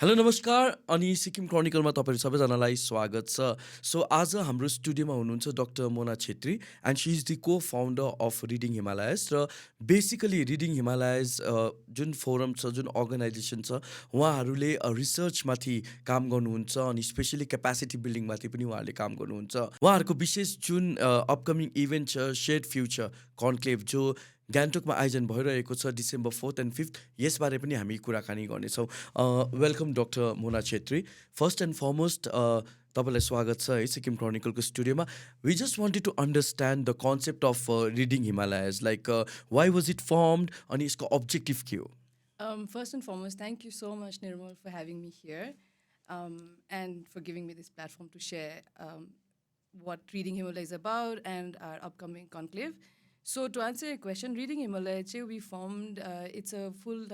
Hello नमस्कार अनि सिक्किम क्रोनिकलमा तपाईँहरू सबैजनालाई स्वागत छ। सो आज हाम्रो स्टुडियोमा हुनुहुन्छ doctor Mona Chhetri and she is the co founder of reading Himalayas र बेसिकली रिडिङ हिमालयस जुन फोरम छ, जुन अर्गनाइजेसन छ, उहाँहरूले रिसर्चमाथि काम गर्नुहुन्छ अनि स्पेसली क्यापासिटी बिल्डिङमाथि पनि उहाँहरूले काम गर्नुहुन्छ। उहाँहरूको विशेष जुन अपकमिङ इभेन्ट छ सेयर्ड फ्युचर कन्क्लेभ जो गान्तोकमा आयोजन भइरहेको छ डिसेम्बर 4th एन्ड 5th, यसबारे पनि हामी कुराकानी गर्नेछौँ। Welcome doctor Mona Chhetri. First and foremost तपाईँलाई स्वागत छ है सिक्किम क्रोनिकलको स्टुडियोमा। We just wanted to understand the concept of reading Himalayas, like why was it formed अनि यसको अब्जेक्टिभ के हो? First and foremost, thank you so much, Nirmal, for having me here and for giving me this platform to share what Reading Himalaya is about and our upcoming conclave. So, to answer your question, Reading Himalaya, we formed, it's a full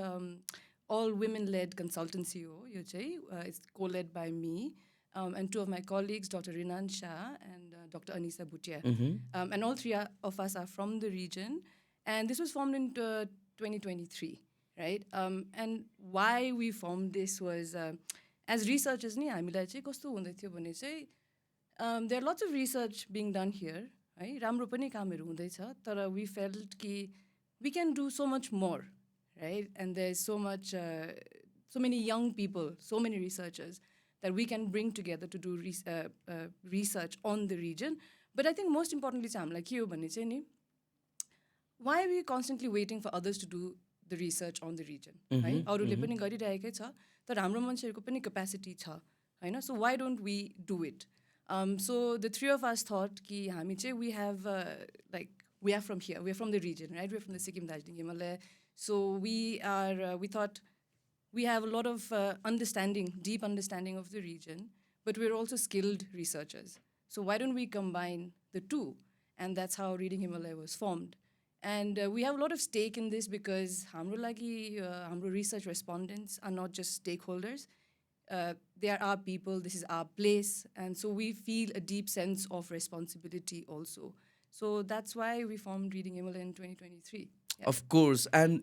all women-led consultancy. It's co-led by me and two of my colleagues, Dr. Rinan Shah and Dr. Anisa Bhutia. And all three of us are from the region. And this was formed in 2023. Right? And why we formed this was, as researchers, there are lots of research being done here. Right? We felt that we can do so much more. Right? And there's so many young people, so many researchers that we can bring together to do research on the region. But I think most importantly, why are we constantly waiting for others to do the research on the region? Right? अरूले पनि गरिरहेकै छ, तर हाम्रो मान्छेहरूको पनि capacity छ, हैन? So why don't we do it? So the three of us thought कि हामी चाहिँ we are from here, we are from the region, right? We are from the Sikkim Himalaya. So we thought we have a lot of deep understanding of the region, but we're also skilled researchers. So why don't we combine the two? And that's how Reading Himalaya was formed. And we have a lot of stake in this because hamro research respondents are not just stakeholders. They are our people, this is our place. And so we feel a deep sense of responsibility also. So that's why we formed Reading Himalaya in 2023. Yeah. Of course, and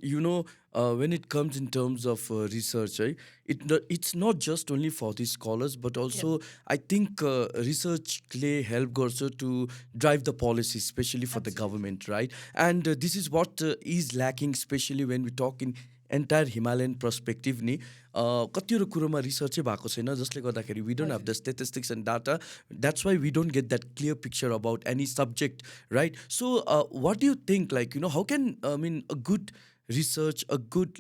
when it comes in terms of research, it's not just only for the scholars, but also I think research help also to drive the policy, especially for the government, right? And this is what is lacking, especially when we talk in entire Himalayan perspective नि कतिवटा कुरोमा रिसर्चै भएको छैन, जसले गर्दाखेरि we don't have the statistics and data. That's why we don't get that clear picture about any subject, right? So what do you think, how can a good research, a good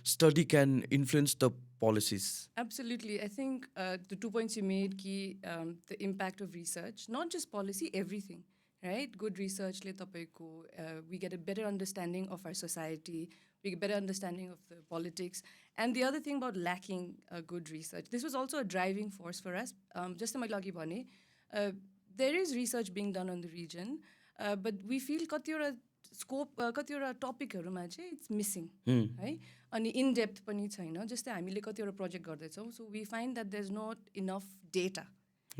study can influence the policies? Absolutely. I think the 2 points you made, the impact of research, not just policy, everything, right? Good research, we get a better understanding of our society, we get a better understanding of the politics. And the other thing about lacking good research, this was also a driving force for us. Just like Lagi Bhane, there is research being done on the region, but we feel scope टपिकहरुमा चाहिँ it's missing है अनि in depth पनि छैन जस्तै हामीले कतिवटा project गर्दैछौँ so we find that there is not enough data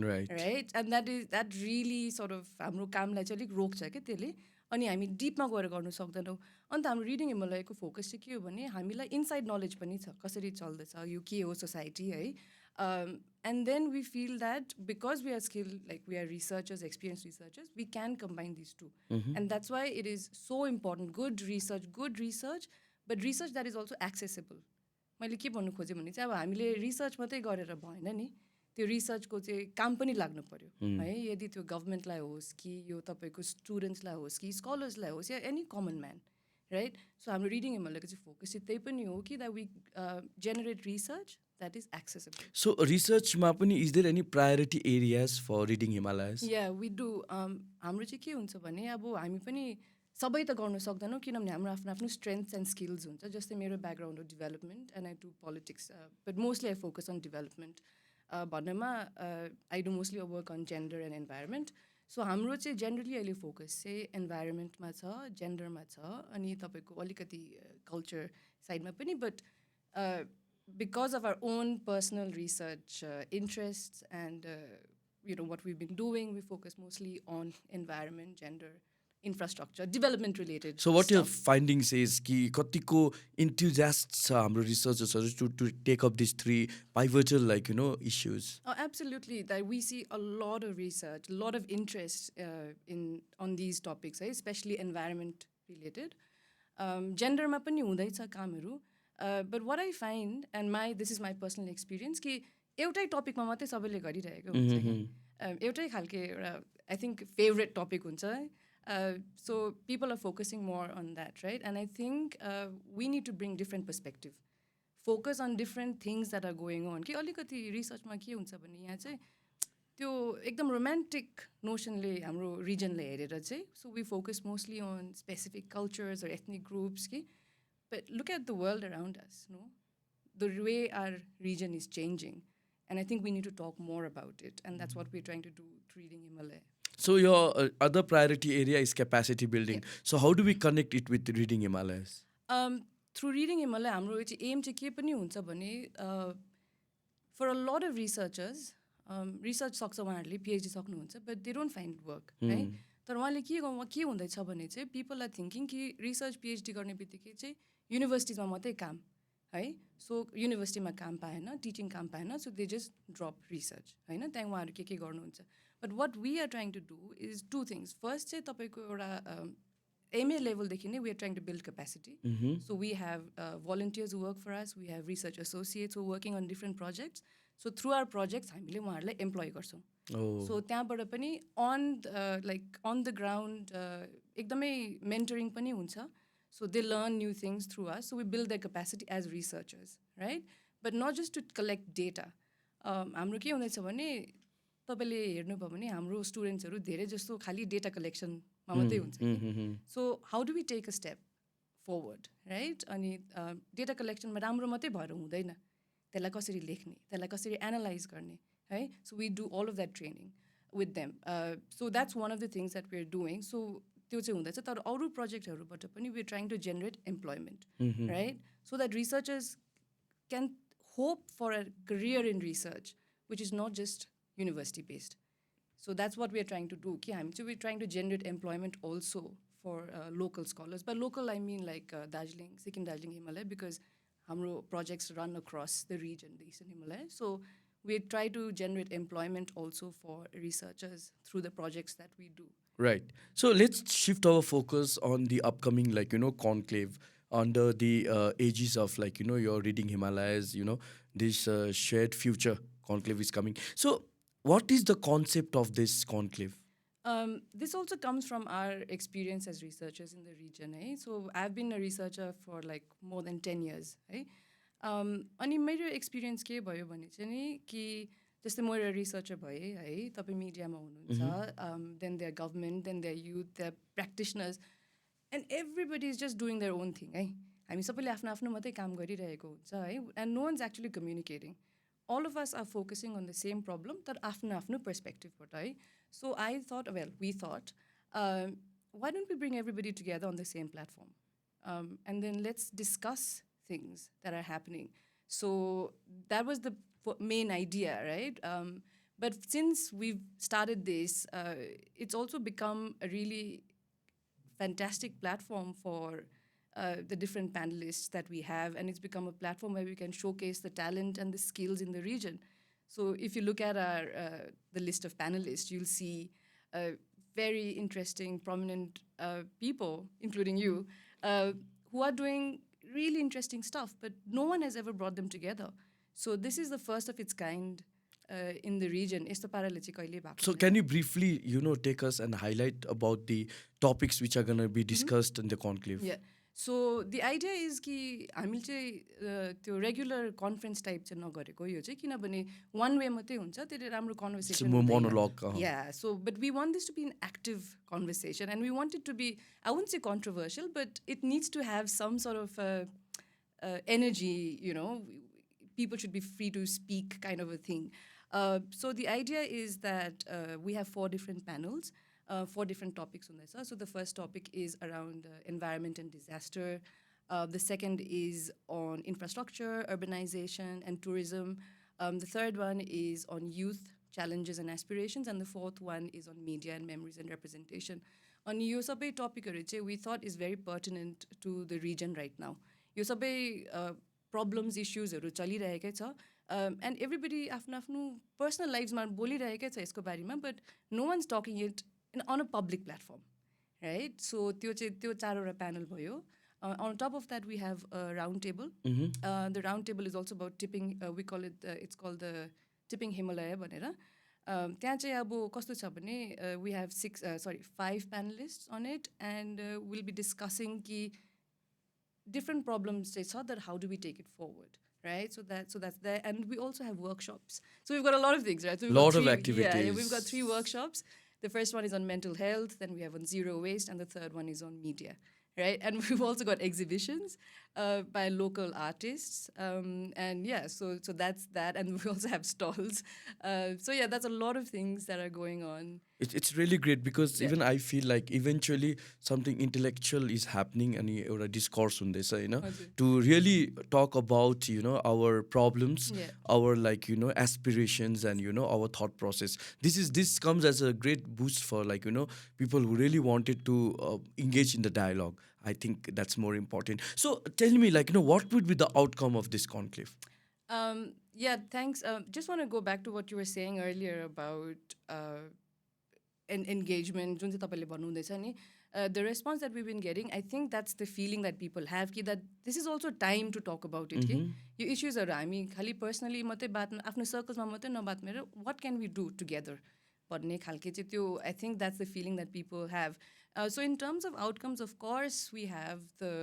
right and that really sort of हाम्रो कामलाई चाहिँ अलिक रोक्छ क्या त्यसले अनि हामी डिपमा गएर गर्नु सक्दैनौँ अन्त हाम्रो रिडिङ हिमालयको फोकस चाहिँ के हो भने हामीलाई इनसाइड नलेज पनि छ कसरी चल्दैछ यो के हो सोसाइटी है and then we feel that because we are skilled, like we are researchers, experienced researchers, we can combine these two. And that's why it is so important. Good research, but research that is also accessible. मैले के भन्नु खोजेँ भने चाहिँ अब हामीले research मात्रै गरेर भएन नि त्यो रिसर्चको चाहिँ काम पनि लाग्नु पर्यो है यदि त्यो गभर्मेन्टलाई होस् कि यो तपाईँको स्टुडेन्ट्सलाई होस् कि स्कलर्सलाई होस् या एनी कमन म्यान राइट सो हाम्रो रिडिङ हिमालयको चाहिँ फोकस चाहिँ त्यही पनि हो कि that we generate research that is accessible. So research ma pani is there any priority areas for Reading Himalayas? Yeah, we do. हाम्रो चाहिँ के हुन्छ भने अब हामी पनि सबै त गर्न सक्दैनौँ किनभने हाम्रो आफ्नो आफ्नो स्ट्रेन्थ्स एन्ड स्किल्स हुन्छ जस्तै मेरो ब्याकग्राउन्ड हो development and I do politics but mostly I focus on development भन्नमा I do mostly work on gender and environment so हाम्रो चाहिँ जेनरली अहिले फोकस चाहिँ इन्भाइरोमेन्टमा छ जेन्डरमा छ अनि तपाईँको अलिकति कल्चर साइडमा पनि but because of our own personal research interests and what we've been doing, we focus mostly on environment, gender, infrastructure, development related So what your stuff. findings is कि कतिको enthusiasts छ हाम्रो researchers to take up these three pivotal issues. Oh, absolutely. That we see a lot of research, a lot of interest in on these topics, especially environment related. Genderमा पनि हुँदैछ कामहरू. But what I find, and this is my personal experience, कि एउटै टपिकमा मात्रै सबैले गरिरहेको हुन्छ क्या. एउटै खालके एउटा I think favorite topic हुन्छ. So people are focusing more on that, right? And I think we need to bring different perspective. Focus on different things that are going on. कि अलिकति रिसर्चमा के हुन्छ भने यहाँ चाहिँ त्यो एकदम रोमान्टिक नोसनले हाम्रो रिजनलाई हेरेर चाहिँ so we focus mostly on specific cultures or ethnic groups कि but look at the world around us, no? The way our region is changing. And I think we need to talk more about it. And that's what we're trying to do through Reading Himalaya. So your other priority area is capacity building. So how do we connect it with Reading Himalayas? Through Reading Himalaya, हाम्रो aim चाहिँ के पनि हुन्छ भने for a lot of researchers, research सक्छ उहाँहरूले PhD सक्नुहुन्छ but they don't find work, right? तर उहाँले के हुँदैछ भने चाहिँ people are thinking कि research PhD गर्ने बित्तिकै चाहिँ युनिभर्सिटिजमा मात्रै काम है. सो युनिभर्सिटीमा काम पाएन, टिचिङ काम पाएन, so they just drop research होइन. त्यहाँ उहाँहरू के गर्नुहुन्छ. But what we are trying to do is to things. First चाहिँ तपाईँको एउटा MA लेभलदेखि नै we are trying to build capacity. So we have volunteers work for us, we have research associates who working on different projects. So through our projects हामीले उहाँहरूलाई employ गर्छौँ. So त्यहाँबाट पनि अन द ग्राउन्ड एकदमै mentoring पनि हुन्छ. So they learn new things through us. So we build their capacity as researchers, right? But not just to collect data. हाम्रो के हुँदैछ भने तपाईँले हेर्नुभयो भने हाम्रो स्टुडेन्ट्सहरू धेरै जस्तो खालि डेटा कलेक्सनमा मात्रै हुन्छ कि. So how do we take a step forward, right? अनि डेटा कलेक्सनमा राम्रो मात्रै भएर हुँदैन. त्यसलाई कसरी लेख्ने, त्यसलाई कसरी एनालाइज गर्ने है. So we do all of that training with them. So that's one of the things that we are doing. So त्यो चाहिँ हुँदैछ. तर अरू प्रोजेक्टहरूबाट पनि we are trying to generate employment, right? So that researchers can hope for a career in research which is not just university based. So that's what we are trying to do. कि हामी चाहिँ we trying to generate employment also for local scholars. But local I mean like Darjeeling, Sikkim Darjeeling Himalaya, because हाम्रो projects run across the region, the eastern Himalaya. So we try to generate employment also for researchers through the projects that we do. Right. So let's shift our focus on the upcoming, conclave under the aegis of, your Reading Himalayas, this shared future conclave is coming. So what is the concept of this conclave? This also comes from our experience as researchers in the region. So I've been a researcher for like more than 10 years. अनि मेरो experience के भयो भने चाहिँ नि कि जस्तै म एउटा रिसर्चर भएँ है, तपाईँ मिडियामा हुनुहुन्छ, then there government, then there youth, there practitioners, and everybody is just doing their own thing है. हामी सबैले आफ्नो आफ्नो मात्रै काम गरिरहेको हुन्छ है. And no one's actually communicating. all of us are focusing on the same problem, तर आफ्नो आफ्नो पर्सपेक्टिभबाट है. So I thought, we thought, why don't we bring everybody together on the same platform? And then let's discuss things that are happening. So that was the main idea, right? But since we've started this, it's also become a really fantastic platform for the different panelists that we have, and it's become a platform where we can showcase the talent and the skills in the region. So if you look at our the list of panelists, you'll see very interesting, prominent people, including you, who are doing really interesting stuff, but no one has ever brought them together. So this is the first of its kind in the region. So can you briefly, take us and highlight about the topics which are going to be discussed in the conclave? Yeah. So the idea is कि हामीले चाहिँ त्यो regular conference type चाहिँ नगरेको यो चाहिँ किनभने one way मात्रै हुन्छ त्यसले राम्रो conversation It's more monologue. Yeah, so but we want this to be an active conversation, and we want it to be, I wouldn't say controversial, but it needs to have some sort of energy, people should be free to speak kind of a thing. So the idea is that we have 4 different panels, 4 different topics on this. So the first topic is around environment and disaster. The second is on infrastructure, urbanization, and tourism. The third one is on youth challenges and aspirations, and the fourth one is on media and memories and representation. अनि यो सबै टपिकहरू चाहिँ we thought is very pertinent to the region right now यो सबै problems इस्युजहरू चलिरहेकै छ end everybody आफ्नो आफ्नो personal लाइफमा बोलिरहेकै छ यसको बारेमा but no one's talking it on a public platform right so त्यो चाहिँ त्यो 4वटा प्यानल भयो on top of that we have a round table the round table is also about tipping we call it it's called the tipping Himalaya भनेर त्यहाँ चाहिँ अब कस्तो छ भने we have 5 panelists on it and we'll be discussing कि different problems चाहिँ छ that how do we take it forward right so that's there and we also have workshops so we've got a lot of things right so we've Lot got of three, activities. yeah we've got 3 workshops the first one is on mental health then we have on zero waste and the third one is on media right and we've also got exhibitions by local artists and yeah so that's that and we also have stalls so yeah that's a lot of things that are going on It's really great because Yeah. even I feel like eventually something intellectual is happening and a discourse हुँदैछ हैन हजुर. to really talk about our problems Yeah. our like aspirations and our thought process this comes as a great boost for like people who really wanted to engage in the dialogue. I think that's more important. So tell me like what would be the outcome of this conclave? Yeah, thanks. Just want to go back to what you were saying earlier about engagement. जुन चाहिँ तपाईँले भन्नुहुँदैछ नि the response that we've been getting, I think that's the feeling that people have कि that this is also time to talk about it. कि यो इस्युजहरू हामी खालि personally मात्रै बात आफ्नो सर्कल्समा मात्रै नबातमेर what can we do together भन्ने खालके चाहिँ त्यो I think that's the feeling that people have. So in terms of outcomes, of course, we have the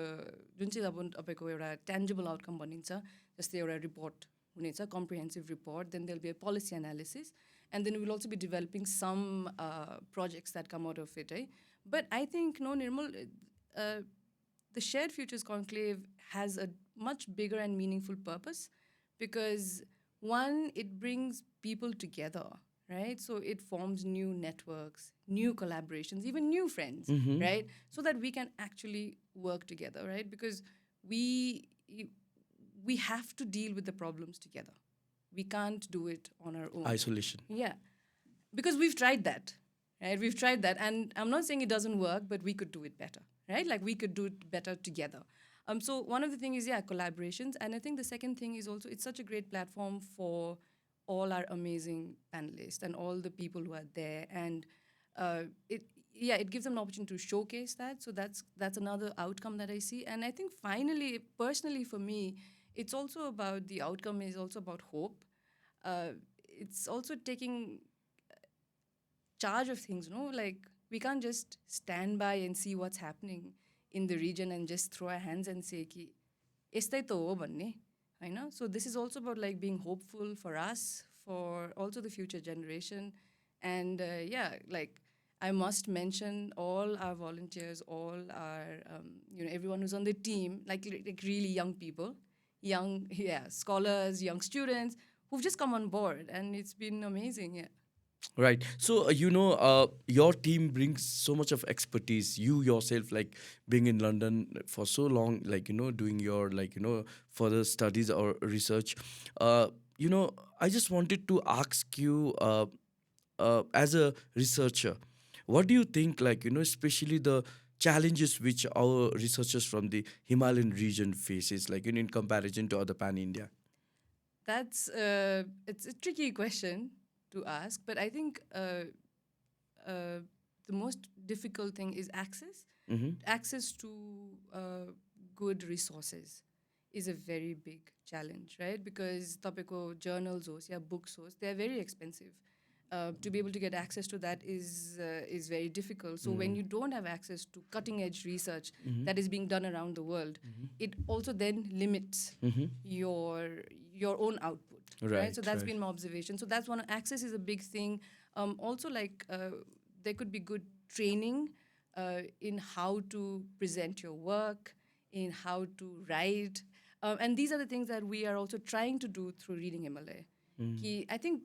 जुन चाहिँ अब तपाईँको एउटा tangible outcome भनिन्छ जस्तै एउटा report हुनेछ comprehensive report then there'll be a policy analysis and then we'll also be developing some projects that come out of it but I think no Nirmal the Shared Futures Conclave has a much bigger and meaningful purpose because one it brings people together right so it forms new networks new collaborations even new friends right so that we can actually work together right because we have to deal with the problems together. We can't do it on our own. Isolation. Yeah. Because we've tried that, right? We've tried that. And I'm not saying it doesn't work, but we could do it better, right? Like we could do it better together. So one of the things is, yeah, collaborations. And I think the second thing is also, it's such a great platform for all our amazing panelists and all the people who are there. And it gives them an opportunity to showcase that. So that's another outcome that I see. And I think finally, personally for me, it's also about the outcome is also about hope. It's also taking charge of things, like we can't just stand by and see what's happening in the region and just throw our hands and say ki yestai ta ho bhanne haina so this is also about like being hopeful for us for also the future generation and like I must mention all our volunteers all our everyone who's on the team like really young people scholars, young students who've just come on board and it's been amazing. Right. So, your team brings so much of expertise. You yourself, like, being in London for so long, like, doing your, like, further studies or research. I just wanted to ask you, as a researcher, what do you think, like, especially the challenges which our researchers from the Himalayan region faces, like, in comparison to other pan-India? That's, it's a tricky question to ask, but I think the most difficult thing is access. Access to good resources is a very big challenge, right? Because tapeko journals hoस् या books hoस्, they are very expensive. To be able to get access to that is very difficult. So when you don't have access to cutting edge research that is being done around the world, it also then limits your own output, right? So that's been my observation. So that's one. Access is a big thing. Also, like there could be good training in how to present your work, in how to write, and these are the things that we are also trying to do through Reading Himalaya. I think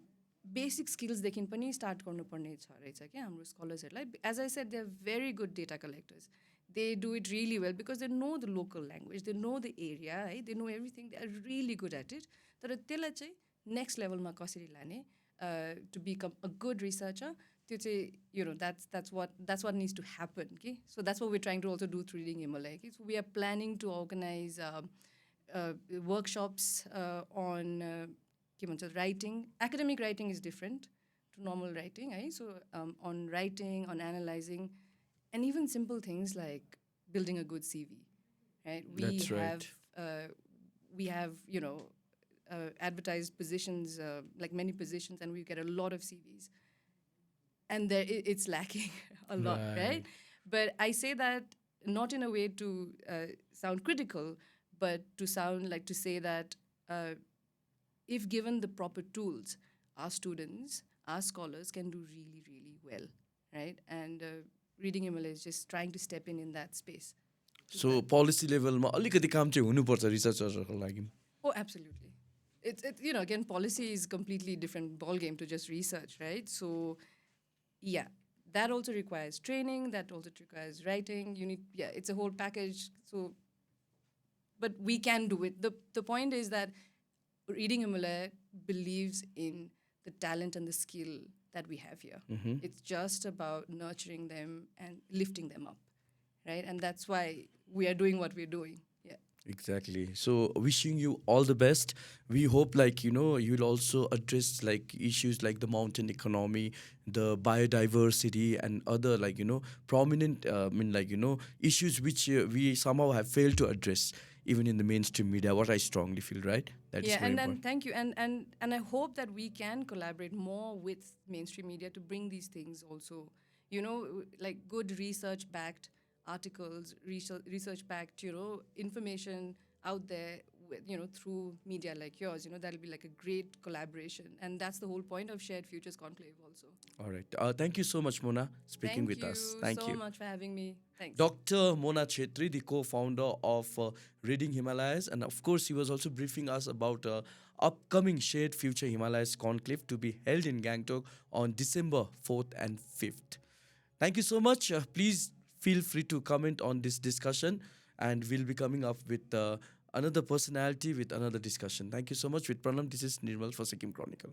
basic skills देखि पनि start गर्नुपर्ने छ रहेछ क्या हाम्रो स्कलर्सहरूलाई. As I said, they're very good data collectors. They do it really well because they know the local language, they know the area, है, they know everything, they are really good at it. तर त्यसलाई चाहिँ next level मा कसरी लाने to become a good researcher, त्यो चाहिँ that's what needs to happen. Okay? So that's what we're trying to also do through Reading Himalaya. Okay? So we are planning to organize workshops on के भन्छ writing. Academic writing is different to normal writing. So on writing, on analyzing, and even simple things like building a good CV. Right? That's right. We have advertised positions, like many positions, and we get a lot of CVs, and it's lacking a lot, right? But I say that not in a way to sound critical, but to sound like to say that if given the proper tools, our students, our scholars can do really, really well, right? And Reading Himalaya is just trying to step in that space. So policy लेभलमा अलिकति काम चाहिँ हुनुपर्छ रिसर्चरहरूको लागि. Oh, absolutely. It's again, policy is completely different ball game to just research, right? So, yeah, that also requires training. That also requires writing. It's a whole package. So, but we can do it. The point is that Reading Himalaya believes in the talent and the skill that we have here. It's just about nurturing them and lifting them up, right? And that's why we are doing what we're doing. Yeah. Exactly. So wishing you all the best. We hope you'll also address like issues like the mountain economy, the biodiversity and other prominent issues which we somehow have failed to address even in the mainstream media, what I strongly feel, right? That is very and important. thank you. And I hope that we can collaborate more with mainstream media to bring these things also, like good research backed articles, research backed, information out there, through media like yours. That'll be like a great collaboration. And that's the whole point of Shared Futures Conclave also. All right. Thank you so much, Mona, speaking with us. Thank you so much for having me. Thanks. Dr. Mona Chetri, the co-founder of Reading Himalayas, and of course, he was also briefing us about upcoming Shared Future Himalayas Conclave to be held in Gangtok on December 4th and 5th. Thank you so much. Please feel free to comment on this discussion, and we'll be coming up with another personality with another discussion. Thank you so much. With Pranam, this is Nirmal for Sikkim Chronicle.